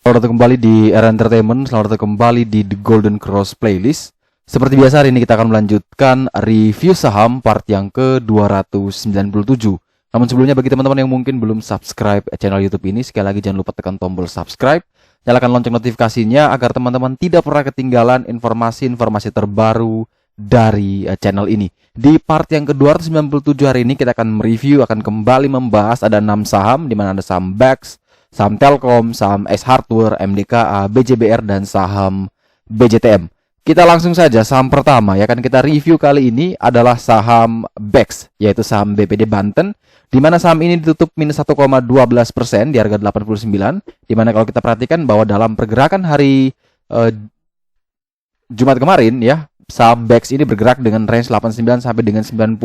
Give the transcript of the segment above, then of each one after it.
Selamat datang kembali di Era Entertainment. Selamat datang kembali di The Golden Cross Playlist. Seperti biasa, hari ini kita akan melanjutkan review saham part yang ke-297. Namun sebelumnya, bagi teman-teman yang mungkin belum subscribe channel YouTube ini, sekali lagi jangan lupa tekan tombol subscribe, nyalakan lonceng notifikasinya agar teman-teman tidak pernah ketinggalan informasi-informasi terbaru dari channel ini. Di part yang ke-297 hari ini kita akan mereview, akan kembali membahas ada 6 saham, di mana ada saham BEX, saham Telkom, saham S Hardware, MDKA, BJBR, dan saham BJTM. Kita langsung saja, saham pertama yang akan kita review kali ini adalah saham BEX, yaitu saham BPD Banten, di mana saham ini ditutup minus 1,12% di harga 89, di mana kalau kita perhatikan bahwa dalam pergerakan hari Jumat kemarin ya, saham BEX ini bergerak dengan range 89 sampai dengan 90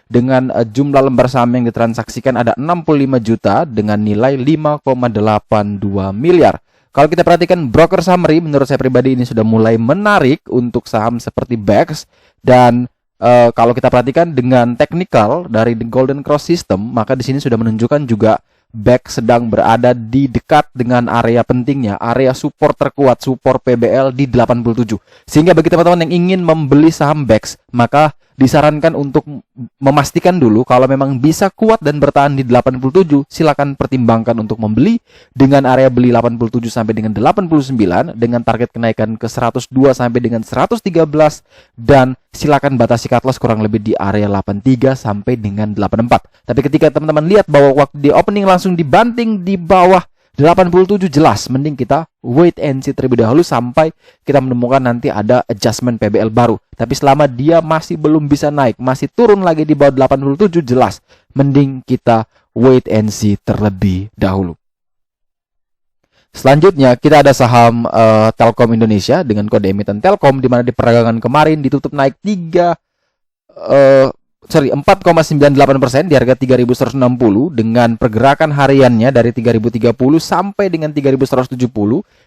dengan jumlah lembar saham yang ditransaksikan ada 65 juta dengan nilai 5,82 miliar. Kalau kita perhatikan broker summary, menurut saya pribadi ini sudah mulai menarik untuk saham seperti BEX. Dan kalau kita perhatikan dengan teknikal dari The Golden Cross System, maka di sini sudah menunjukkan juga BEX sedang berada di dekat dengan area pentingnya, area support terkuat, support PBL di 87. Sehingga bagi teman-teman yang ingin membeli saham BEX, maka disarankan untuk memastikan dulu kalau memang bisa kuat dan bertahan di 87, silakan pertimbangkan untuk membeli dengan area beli 87 sampai dengan 89 dengan target kenaikan ke 102 sampai dengan 113, dan silakan batasi cut loss kurang lebih di area 83 sampai dengan 84. Tapi ketika teman-teman lihat bahwa waktu di opening langsung dibanting di bawah 87, jelas mending kita wait and see terlebih dahulu sampai kita menemukan nanti ada adjustment PBL baru. Tapi selama dia masih belum bisa naik, masih turun lagi di bawah 87, jelas mending kita wait and see terlebih dahulu. Selanjutnya kita ada saham Telkom Indonesia dengan kode emiten Telkom, di mana di perdagangan kemarin ditutup naik 4,98% di harga 3.160 dengan pergerakan hariannya dari 3.030 sampai dengan 3.170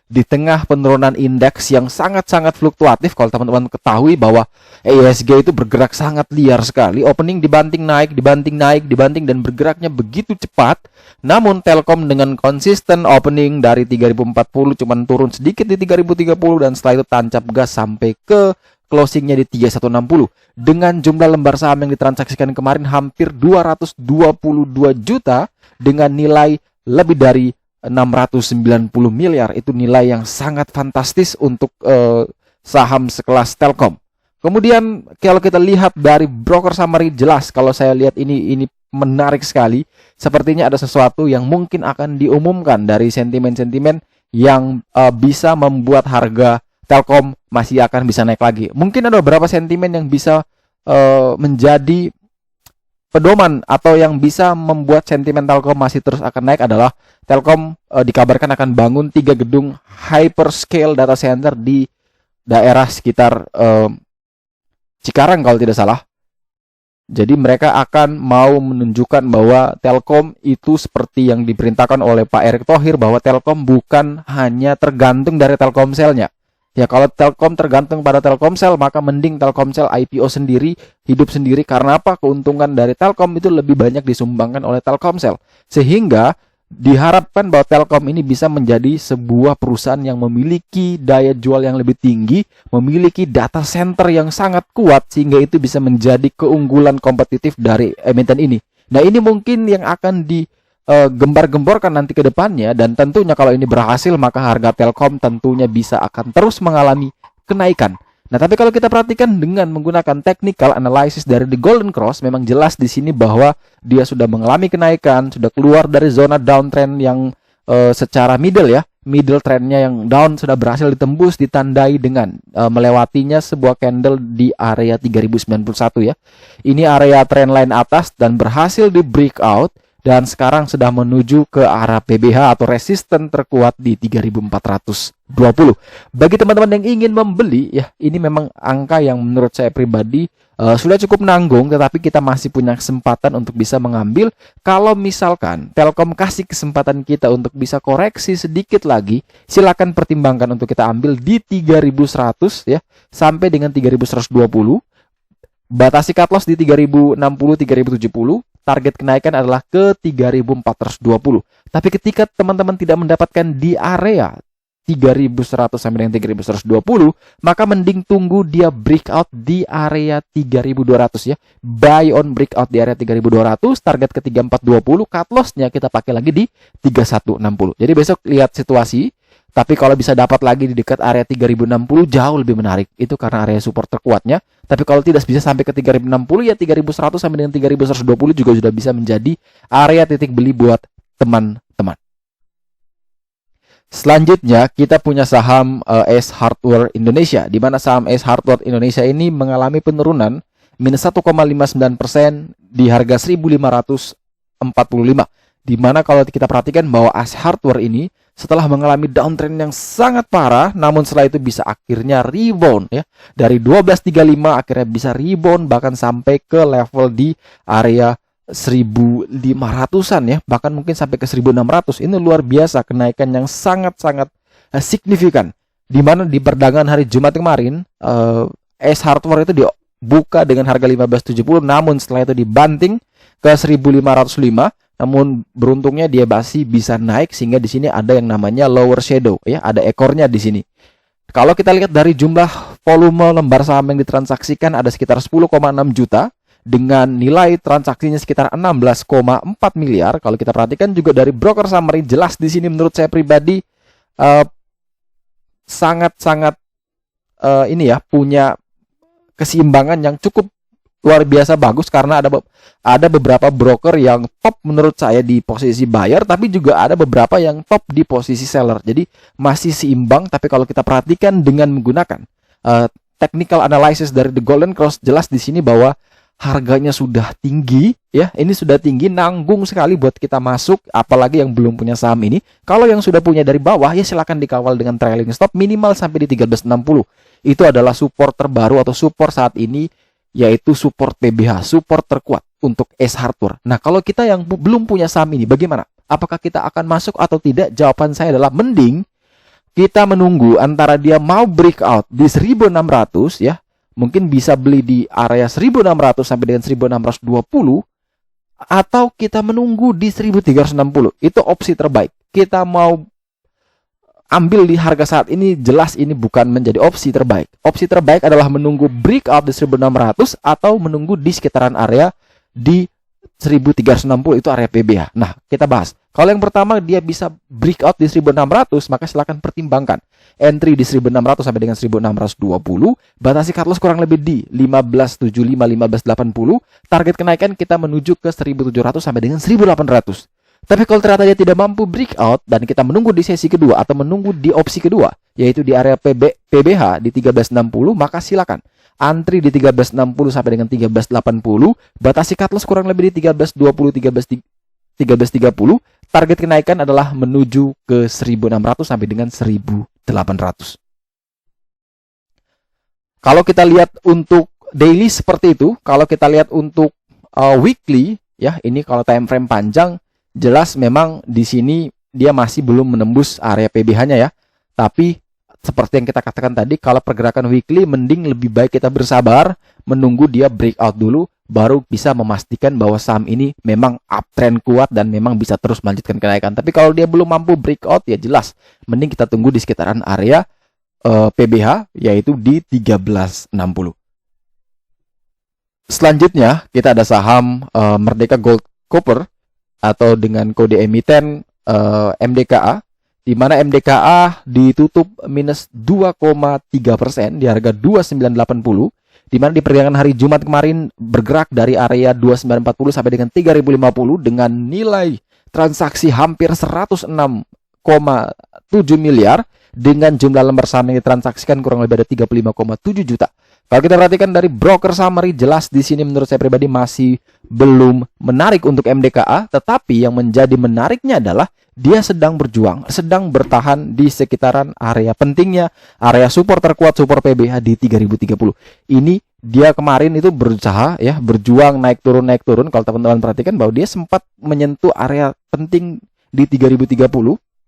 di tengah penurunan indeks yang sangat-sangat fluktuatif. Kalau teman-teman ketahui bahwa IHSG itu bergerak sangat liar sekali, opening dibanting naik, dan bergeraknya begitu cepat. Namun Telkom dengan konsisten opening dari 3.040 cuman turun sedikit di 3.030 dan setelah itu tancap gas sampai ke closingnya di 3.160 dengan jumlah lembar saham yang ditransaksikan kemarin hampir 222 juta dengan nilai lebih dari 690 miliar. Itu nilai yang sangat fantastis untuk saham sekelas Telkom. Kemudian kalau kita lihat dari broker summary, jelas kalau saya lihat ini menarik sekali. Sepertinya ada sesuatu yang mungkin akan diumumkan dari sentimen-sentimen yang bisa membuat harga Telkom masih akan bisa naik lagi. Mungkin ada beberapa sentimen yang bisa menjadi pedoman atau yang bisa membuat sentimen Telkom masih terus akan naik adalah Telkom dikabarkan akan bangun 3 gedung hyperscale data center di daerah sekitar Cikarang kalau tidak salah. Jadi mereka akan mau menunjukkan bahwa Telkom itu seperti yang diperintahkan oleh Pak Erick Thohir, bahwa Telkom bukan hanya tergantung dari Telkomselnya. Ya, kalau Telkom tergantung pada Telkomsel, maka mending Telkomsel IPO sendiri, hidup sendiri. Karena apa? Keuntungan dari Telkom itu lebih banyak disumbangkan oleh Telkomsel. Sehingga diharapkan bahwa Telkom ini bisa menjadi sebuah perusahaan yang memiliki daya jual yang lebih tinggi, memiliki data center yang sangat kuat, sehingga itu bisa menjadi keunggulan kompetitif dari emiten ini. Nah, ini mungkin yang akan gembar-gemborkan nanti ke depannya, dan tentunya kalau ini berhasil maka harga Telkom tentunya bisa akan terus mengalami kenaikan. Nah, tapi kalau kita perhatikan dengan menggunakan technical analysis dari The Golden Cross, memang jelas di sini bahwa dia sudah mengalami kenaikan, sudah keluar dari zona downtrend yang secara middle trendnya yang down sudah berhasil ditembus, ditandai dengan melewatinya sebuah candle di area 3091 ya. Ini area trendline atas dan berhasil di breakout. Dan sekarang sudah menuju ke arah PBH atau resisten terkuat di 3.420. Bagi teman-teman yang ingin membeli, ya ini memang angka yang menurut saya pribadi sudah cukup nanggung, tetapi kita masih punya kesempatan untuk bisa mengambil. Kalau misalkan Telkom kasih kesempatan kita untuk bisa koreksi sedikit lagi, silakan pertimbangkan untuk kita ambil di 3.100 ya sampai dengan 3.120. Batasi cut loss di 3.060, 3.070. Target kenaikan adalah ke 3.420. Tapi ketika teman-teman tidak mendapatkan di area 3100 sampai dengan 3120, maka mending tunggu dia breakout di area 3200 ya. Buy on breakout di area 3200, target ke 3420, cut loss-nya kita pakai lagi di 3160. Jadi besok lihat situasi. Tapi kalau bisa dapat lagi di dekat area 3060 jauh lebih menarik. Itu karena area support terkuatnya. Tapi kalau tidak bisa sampai ke 3060 ya 3100 sampai dengan 3120 juga sudah bisa menjadi area titik beli buat teman-teman. Selanjutnya kita punya saham S Hardware Indonesia, di mana saham S Hardware Indonesia ini mengalami penurunan minus 1,59% di harga 1545. Di mana kalau kita perhatikan bahwa S Hardware ini setelah mengalami downtrend yang sangat parah, namun setelah itu bisa akhirnya rebound ya. Dari 1235 akhirnya bisa rebound bahkan sampai ke level di area 1500-an ya, bahkan mungkin sampai ke 1600. Ini luar biasa kenaikan yang sangat-sangat signifikan. Di mana di perdagangan hari Jumat kemarin, S Hardware itu dibuka dengan harga 1570, namun setelah itu dibanting ke 1505. Namun beruntungnya dia masih bisa naik sehingga di sini ada yang namanya lower shadow ya, ada ekornya di sini. Kalau kita lihat dari jumlah volume lembar saham yang ditransaksikan ada sekitar 10,6 juta dengan nilai transaksinya sekitar 16,4 miliar. Kalau kita perhatikan juga dari broker summary, jelas di sini menurut saya pribadi sangat-sangat ini ya, punya keseimbangan yang cukup luar biasa bagus, karena ada beberapa broker yang top menurut saya di posisi buyer, tapi juga ada beberapa yang top di posisi seller. Jadi masih seimbang. Tapi kalau kita perhatikan dengan menggunakan technical analysis dari The Golden Cross, jelas di sini bahwa harganya sudah tinggi ya. Ini sudah tinggi, nanggung sekali buat kita masuk, apalagi yang belum punya saham ini. Kalau yang sudah punya dari bawah ya silakan dikawal dengan trailing stop minimal sampai di 1360. Itu adalah support terbaru atau support saat ini, yaitu support PBH, support terkuat untuk S Hardware. Nah, kalau kita yang belum punya saham ini bagaimana? Apakah kita akan masuk atau tidak? Jawaban saya adalah mending kita menunggu antara dia mau breakout di 1600 ya. Mungkin bisa beli di area 1600 sampai dengan 1620, atau kita menunggu di 1360. Itu opsi terbaik. Kita mau ambil di harga saat ini, jelas ini bukan menjadi opsi terbaik. Opsi terbaik adalah menunggu breakout di 1600 atau menunggu di sekitaran area di 1360, itu area PBH. Nah, kita bahas. Kalau yang pertama dia bisa breakout di 1600, maka silakan pertimbangkan entry di 1600 sampai dengan 1620, batasi cut loss kurang lebih di 1575, 1580. Target kenaikan kita menuju ke 1700 sampai dengan 1800. Tapi kalau ternyata dia tidak mampu breakout dan kita menunggu di sesi kedua atau menunggu di opsi kedua, yaitu di area PBH di 1360, maka silakan antri di 1360 sampai dengan 1380, batasi cut loss kurang lebih di 1320, 1330. Target kenaikan adalah menuju ke 1600 sampai dengan 1800. Kalau kita lihat untuk daily seperti itu, kalau kita lihat untuk weekly ya, ini kalau time frame panjang, jelas memang di sini dia masih belum menembus area PBH-nya ya. Tapi seperti yang kita katakan tadi, kalau pergerakan weekly mending lebih baik kita bersabar, menunggu dia breakout dulu, baru bisa memastikan bahwa saham ini memang uptrend kuat dan memang bisa terus melanjutkan kenaikan. Tapi kalau dia belum mampu breakout, ya jelas mending kita tunggu di sekitaran area PBH, yaitu di 1360. Selanjutnya kita ada saham Merdeka Gold Copper atau dengan kode emiten MDKA, di mana MDKA ditutup minus 2,3% di harga 2980, di mana di perdagangan hari Jumat kemarin bergerak dari area 2940 sampai dengan 3050 dengan nilai transaksi hampir 106,7 miliar dengan jumlah lembar saham yang ditransaksikan kurang lebih ada 35,7 juta. Kalau kita perhatikan dari broker summary, jelas di sini menurut saya pribadi masih belum menarik untuk MDKA, tetapi yang menjadi menariknya adalah dia sedang berjuang, sedang bertahan di sekitaran area pentingnya, area support terkuat, support PBH di 3030. Ini dia kemarin itu berusaha ya, berjuang naik turun. Kalau teman-teman perhatikan bahwa dia sempat menyentuh area penting di 3030,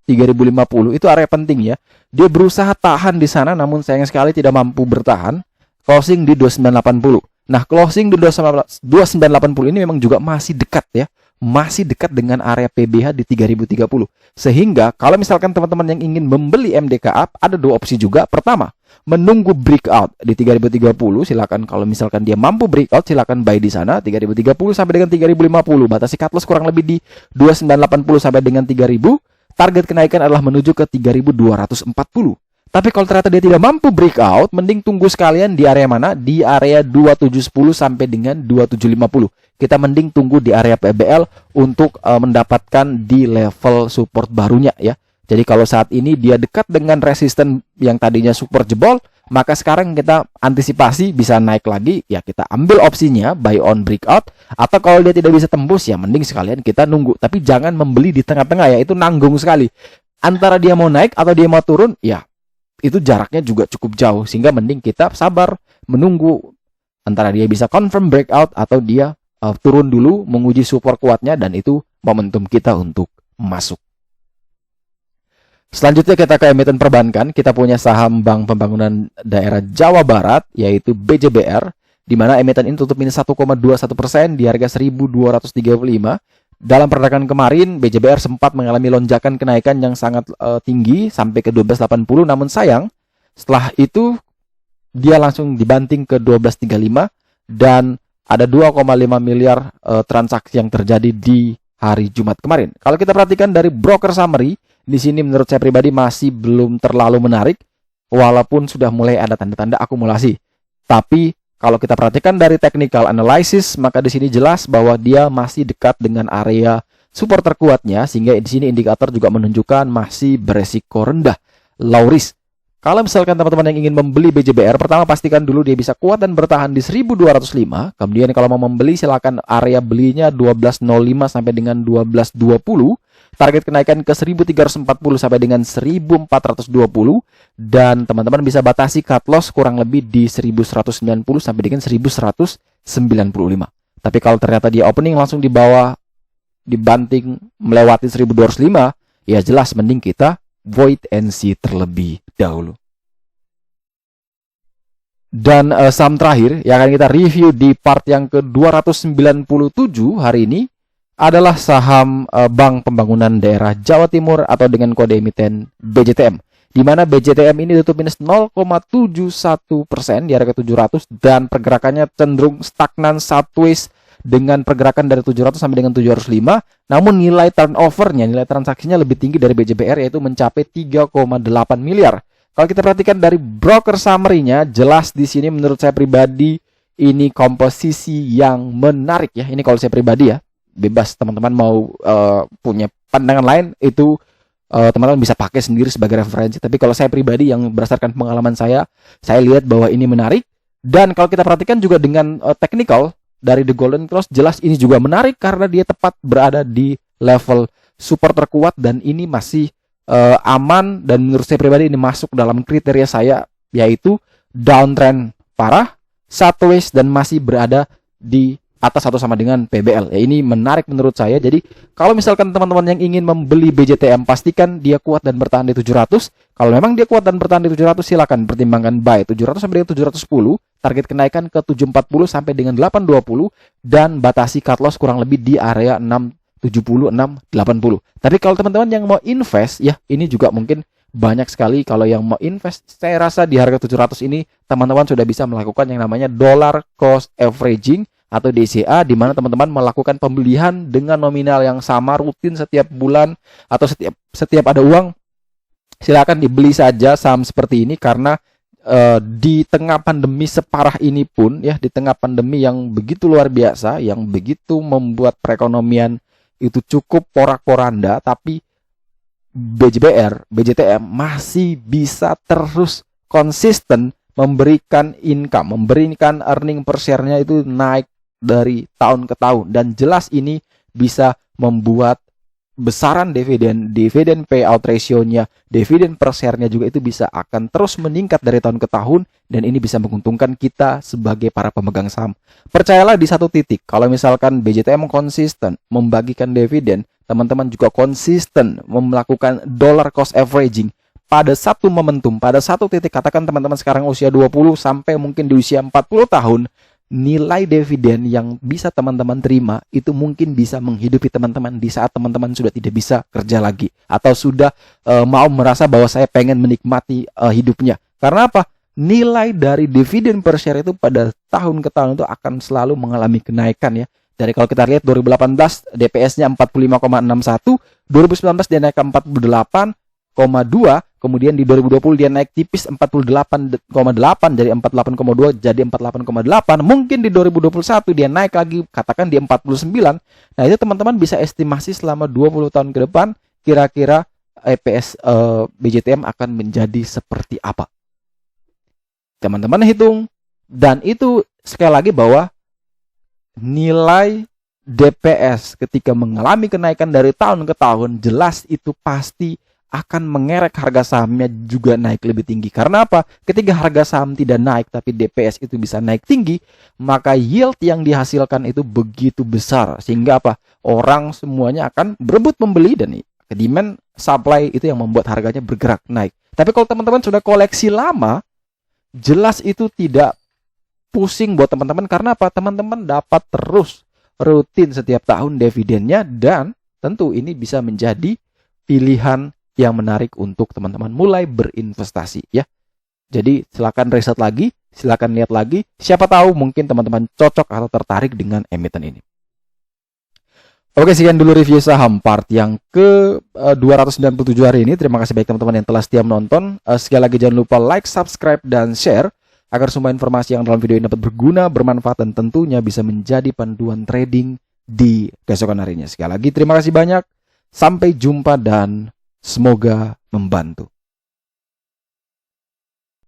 3050, itu area penting ya. Dia berusaha tahan di sana, namun sayang sekali tidak mampu bertahan. Closing di 2980. Nah, closing di 2980 ini memang juga masih dekat ya. masih dekat dengan area PBH di 3030. Sehingga kalau misalkan teman-teman yang ingin membeli MDKA, ada dua opsi juga. Pertama, menunggu breakout di 3030, silakan. Kalau misalkan dia mampu breakout, silakan buy di sana 3030 sampai dengan 3050. Batasi cut loss kurang lebih di 2980 sampai dengan 3000. Target kenaikan adalah menuju ke 3240. Tapi kalau ternyata dia tidak mampu breakout, mending tunggu sekalian di area mana? Di area 2710 sampai dengan 2750. Kita mending tunggu di area PBL untuk mendapatkan di level support barunya ya. Jadi kalau saat ini dia dekat dengan resisten yang tadinya support jebol, maka sekarang kita antisipasi bisa naik lagi, ya kita ambil opsinya buy on breakout. Atau kalau dia tidak bisa tembus, ya mending sekalian kita nunggu. Tapi jangan membeli di tengah-tengah ya, itu nanggung sekali. Antara dia mau naik atau dia mau turun, ya itu jaraknya juga cukup jauh. Sehingga mending kita sabar menunggu antara dia bisa confirm breakout atau dia turun dulu menguji support kuatnya, dan itu momentum kita untuk masuk. Selanjutnya kita ke emiten perbankan. Kita punya saham Bank Pembangunan Daerah Jawa Barat, yaitu BJBR, di mana emiten ini tutup minus 1,21% di harga 1.235. Dalam perdagangan kemarin, BJBR sempat mengalami lonjakan kenaikan yang sangat tinggi sampai ke 12.80. Namun sayang, setelah itu dia langsung dibanting ke 12.35 dan ada 2,5 miliar transaksi yang terjadi di hari Jumat kemarin. Kalau kita perhatikan dari broker summary, di sini menurut saya pribadi masih belum terlalu menarik, walaupun sudah mulai ada tanda-tanda akumulasi. Tapi kalau kita perhatikan dari technical analysis, maka di sini jelas bahwa dia masih dekat dengan area support terkuatnya, sehingga di sini indikator juga menunjukkan masih beresiko rendah, low risk. Kalau misalkan teman-teman yang ingin membeli BJBR, pertama pastikan dulu dia bisa kuat dan bertahan di 1.205. Kemudian kalau mau membeli, silakan area belinya 12.05 sampai dengan 12.20. Target kenaikan ke 1.340 sampai dengan 1.420. Dan teman-teman bisa batasi cut loss kurang lebih di 1.190 sampai dengan 1.195. Tapi kalau ternyata dia opening langsung di bawah, dibanting melewati 1.205, ya jelas mending kita wait and see terlebih dahulu. Dan saham terakhir yang akan kita review di part yang ke-297 hari ini adalah saham Bank Pembangunan Daerah Jawa Timur atau dengan kode emiten BJTM, di mana BJTM ini tutup minus 0,71% di harga 700 dan pergerakannya cenderung stagnan sideways dengan pergerakan dari 700 sampai dengan 705. Namun nilai turnovernya, nilai transaksinya lebih tinggi dari BJBR, yaitu mencapai 3,8 miliar. Kalau kita perhatikan dari broker summary-nya, jelas di sini menurut saya pribadi ini komposisi yang menarik ya. Ini kalau saya pribadi ya, bebas teman-teman mau punya pandangan lain, itu teman-teman bisa pakai sendiri sebagai referensi. Tapi kalau saya pribadi yang berdasarkan pengalaman saya lihat bahwa ini menarik. Dan kalau kita perhatikan juga dengan technical dari The Golden Cross, jelas ini juga menarik karena dia tepat berada di level support terkuat dan ini masih aman, dan menurut saya pribadi ini masuk dalam kriteria saya, yaitu downtrend parah, sideways, dan masih berada di atas atau sama dengan PBL. Ya, ini menarik menurut saya. Jadi kalau misalkan teman-teman yang ingin membeli BJTM, pastikan dia kuat dan bertahan di 700. Kalau memang dia kuat dan bertahan di 700, silakan pertimbangkan buy 700 sampai dengan 710. Target kenaikan ke 740 sampai dengan 820 dan batasi cut loss kurang lebih di area 670 680. Tapi kalau teman-teman yang mau invest ya, ini juga mungkin banyak sekali. Kalau yang mau invest, saya rasa di harga 700 ini teman-teman sudah bisa melakukan yang namanya dollar cost averaging atau DCA, di mana teman-teman melakukan pembelian dengan nominal yang sama rutin setiap bulan atau setiap ada uang, silakan dibeli saja saham seperti ini. Karena di tengah pandemi separah ini pun ya, di tengah pandemi yang begitu luar biasa, yang begitu membuat perekonomian itu cukup porak-poranda, tapi BJBR, BJTM masih bisa terus konsisten memberikan income, memberikan earning per share-nya itu naik dari tahun ke tahun, dan jelas ini bisa membuat besaran dividen payout ratio-nya, dividen per share-nya juga itu bisa akan terus meningkat dari tahun ke tahun, dan ini bisa menguntungkan kita sebagai para pemegang saham. Percayalah di satu titik, kalau misalkan BJTM konsisten membagikan dividen, teman-teman juga konsisten melakukan dollar cost averaging pada satu momentum, pada satu titik, katakan teman-teman sekarang usia 20 sampai mungkin di usia 40 tahun, nilai dividen yang bisa teman-teman terima itu mungkin bisa menghidupi teman-teman di saat teman-teman sudah tidak bisa kerja lagi atau sudah mau merasa bahwa saya pengen menikmati hidupnya. Karena apa? Nilai dari dividen per share itu pada tahun ke tahun itu akan selalu mengalami kenaikan ya. Dari kalau kita lihat 2018 DPS-nya 45,61, 2019 dia naik ke 48,2, kemudian di 2020 dia naik tipis 48,8 dari 48,2 jadi 48,8. Mungkin di 2021 dia naik lagi katakan di 49. Nah, itu teman-teman bisa estimasi selama 20 tahun ke depan kira-kira EPS BJTM akan menjadi seperti apa. Teman-teman hitung, dan itu sekali lagi bahwa nilai DPS ketika mengalami kenaikan dari tahun ke tahun jelas itu pasti akan mengerek harga sahamnya juga naik lebih tinggi. Karena apa? Ketika harga saham tidak naik tapi DPS itu bisa naik tinggi, maka yield yang dihasilkan itu begitu besar. Sehingga apa? Orang semuanya akan berebut membeli dan demand supply itu yang membuat harganya bergerak naik. Tapi kalau teman-teman sudah koleksi lama, jelas itu tidak pusing buat teman-teman. Karena apa? Teman-teman dapat terus rutin setiap tahun dividennya, dan tentu ini bisa menjadi pilihan yang menarik untuk teman-teman mulai berinvestasi ya. Jadi silakan riset lagi, silakan lihat lagi, siapa tahu mungkin teman-teman cocok atau tertarik dengan emiten ini. Oke, sekian dulu review saham part yang ke 297 hari ini. Terima kasih baik teman-teman yang telah setia menonton. Sekali lagi jangan lupa like, subscribe, dan share agar semua informasi yang dalam video ini dapat berguna, bermanfaat, dan tentunya bisa menjadi panduan trading di keesokan harinya. Sekali lagi terima kasih banyak, sampai jumpa dan semoga membantu.